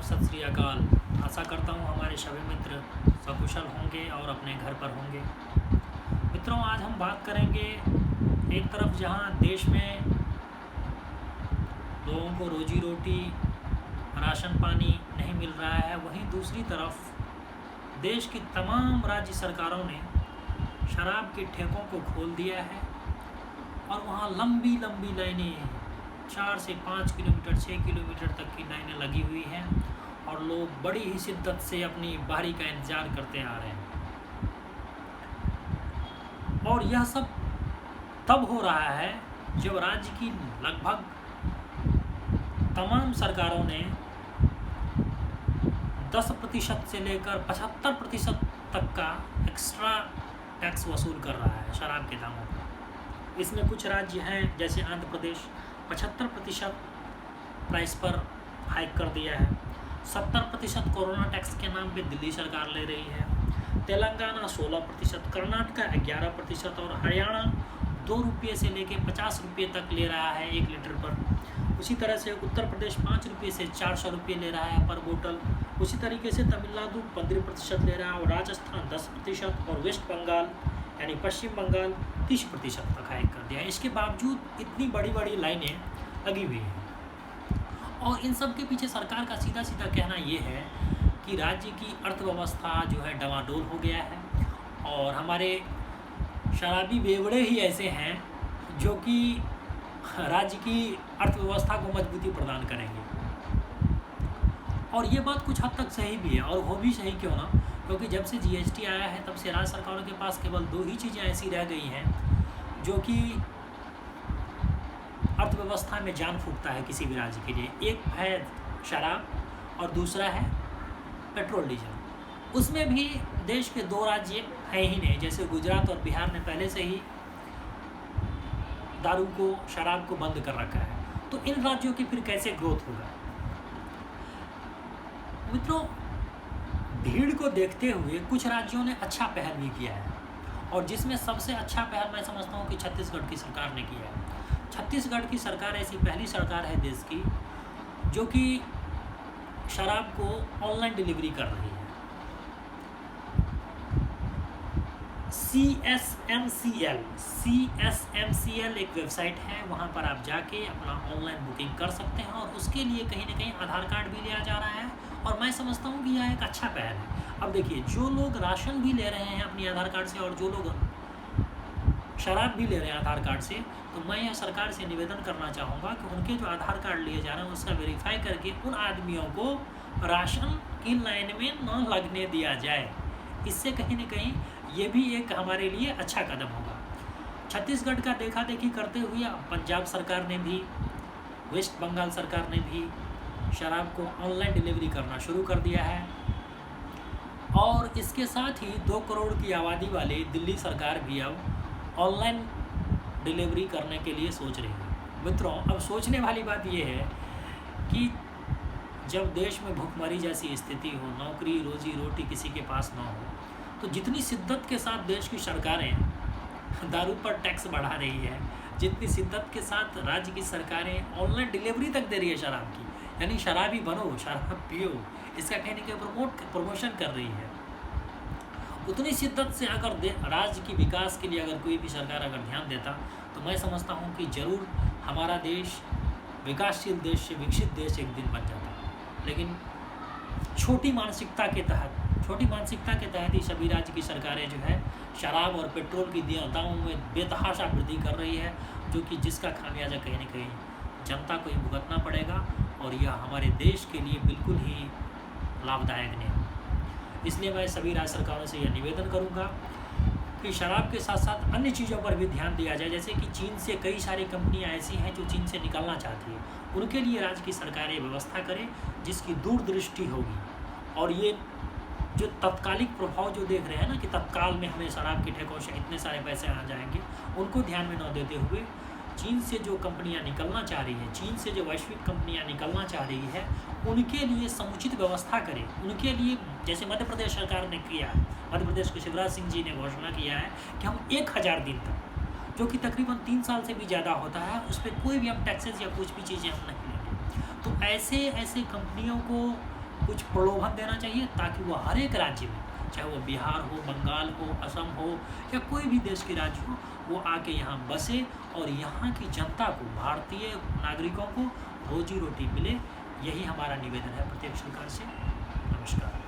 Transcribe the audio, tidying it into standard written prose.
सत श्री अकाल। आशा करता हूँ हमारे सभी मित्र सकुशल होंगे और अपने घर पर होंगे। मित्रों, आज हम बात करेंगे एक तरफ जहाँ देश में लोगों को रोजी रोटी, राशन पानी नहीं मिल रहा है, वहीं दूसरी तरफ देश की तमाम राज्य सरकारों ने शराब के ठेकों को खोल दिया है और वहाँ लंबी लंबी लाइनें 4 से 5 किलोमीटर 6 किलोमीटर तक की लाइनें लगी हुई हैं और लोग बड़ी ही शिद्दत से अपनी बारी का इंतज़ार करते आ रहे हैं। और यह सब तब हो रहा है जब राज्य की लगभग तमाम सरकारों ने 10% से लेकर 75% तक का एक्स्ट्रा टैक्स वसूल कर रहा है शराब के दामों पर। इसमें कुछ राज्य हैं जैसे आंध्र प्रदेश 75% प्राइस पर हाइक कर दिया है। 70% कोरोना टैक्स के नाम पे दिल्ली सरकार ले रही है। तेलंगाना 16%, कर्नाटका 11% और हरियाणा 2 रुपये से लेके 50 रुपये तक ले रहा है 1 लीटर पर। उसी तरह से उत्तर प्रदेश 5 रुपये से 400 रुपये ले रहा है पर बोतल। उसी तरीके से तमिलनाडु 15% ले रहा है और राजस्थान 10% और वेस्ट बंगाल यानी पश्चिम बंगाल 30% तक हाइक कर दिया है। इसके बावजूद इतनी बड़ी बड़ी लाइनें लगी हुई हैं और इन सब के पीछे सरकार का सीधा सीधा कहना ये है कि राज्य की अर्थव्यवस्था जो है डवाडोल हो गया है और हमारे शराबी बेवड़े ही ऐसे हैं जो कि राज्य की अर्थव्यवस्था को मजबूती प्रदान करेंगे। और ये बात कुछ हद तक सही भी है और वो भी सही क्यों ना, क्योंकि जब से जीएसटी आया है तब से राज्य सरकारों के पास केवल 2 ही चीज़ें ऐसी रह गई हैं जो कि अर्थव्यवस्था में जान फूंकता है किसी भी राज्य के लिए। एक है शराब और दूसरा है पेट्रोल डीजल। उसमें भी देश के 2 राज्य हैं ही नहीं, जैसे गुजरात और बिहार ने पहले से ही दारू को, शराब को बंद कर रखा है। तो इन राज्यों की फिर कैसे ग्रोथ होगा? मित्रों, भीड़ को देखते हुए कुछ राज्यों ने अच्छा पहल भी किया है और जिसमें सबसे अच्छा पहल मैं समझता हूँ कि छत्तीसगढ़ की सरकार ने किया है। छत्तीसगढ़ की सरकार ऐसी पहली सरकार है देश की जो कि शराब को ऑनलाइन डिलीवरी कर रही है। CSMCL एक वेबसाइट है, वहाँ पर आप जाके अपना ऑनलाइन बुकिंग कर सकते हैं और उसके लिए कहीं ना कहीं आधार कार्ड भी लिया जा रहा है और मैं समझता हूँ कि यह एक अच्छा पहल है। अब देखिए, जो लोग राशन भी ले रहे हैं अपनी आधार कार्ड से और जो लोग शराब भी ले रहे हैं आधार कार्ड से, तो मैं यह सरकार से निवेदन करना चाहूँगा कि उनके जो आधार कार्ड लिए जा रहे हैं उसका वेरीफाई करके उन आदमियों को राशन की लाइन में न लगने दिया जाए। इससे कहीं ना कहीं ये भी एक हमारे लिए अच्छा कदम होगा। छत्तीसगढ़ का देखा देखी करते हुए पंजाब सरकार ने भी, वेस्ट बंगाल सरकार ने भी शराब को ऑनलाइन डिलीवरी करना शुरू कर दिया है और इसके साथ ही 2 करोड़ की आबादी वाली दिल्ली सरकार भी अब ऑनलाइन डिलीवरी करने के लिए सोच रही है। मित्रों, अब सोचने वाली बात यह है कि जब देश में भुखमरी जैसी स्थिति हो, नौकरी रोजी रोटी किसी के पास ना हो, तो जितनी शिद्दत के साथ देश की सरकारें दारू पर टैक्स बढ़ा रही है, जितनी शिद्दत के साथ राज्य की सरकारें ऑनलाइन डिलीवरी तक दे रही है शराब की, यानी शराबी बनो, शराब पियो, इसका कहने के प्रमोशन कर रही है, उतनी शिद्दत से अगर राज्य की विकास के लिए अगर कोई भी सरकार अगर ध्यान देता तो मैं समझता हूँ कि ज़रूर हमारा देश विकासशील देश से विकसित देश एक दिन बन जाता। लेकिन छोटी मानसिकता के तहत ही सभी राज्य की सरकारें जो है शराब और पेट्रोल की दामों में बेतहाशा वृद्धि कर रही है, जो कि जिसका खामियाजा कहीं ना कहीं जनता को ही भुगतना पड़ेगा और यह हमारे देश के लिए बिल्कुल ही लाभदायक नहीं। इसलिए मैं सभी राज्य सरकारों से यह निवेदन करूंगा कि शराब के साथ साथ अन्य चीज़ों पर भी ध्यान दिया जाए। जैसे कि चीन से कई सारी कंपनियां ऐसी हैं जो चीन से निकलना चाहती है, उनके लिए राज्य की सरकारें व्यवस्था करें जिसकी दूरदृष्टि होगी। और ये जो तत्कालिक प्रभाव जो देख रहे हैं ना कि तत्काल में हमें शराब के ठेकों से इतने सारे पैसे आ जाएंगे, उनको ध्यान में न देते हुए चीन से जो कंपनियां निकलना चाह रही हैं, चीन से जो वैश्विक कंपनियां निकलना चाह रही है, उनके लिए समुचित व्यवस्था करें। उनके लिए जैसे मध्य प्रदेश सरकार ने किया है, मध्य प्रदेश के शिवराज सिंह जी ने घोषणा किया है कि हम 1000 दिन तक, जो कि तकरीबन 3 साल से भी ज़्यादा होता है, उस पर कोई भी हम टैक्सेस या कुछ भी चीज़ें हम नहीं लेंगे। तो ऐसे कंपनियों को कुछ प्रलोभन देना चाहिए ताकि वो हर एक राज्य में, चाहे वो बिहार हो, बंगाल हो, असम हो या कोई भी देश के राज्य हो, वो आके यहाँ बसे और यहाँ की जनता को, भारतीय नागरिकों को रोजी रोटी मिले। यही हमारा निवेदन है प्रत्येक सरकार से। नमस्कार।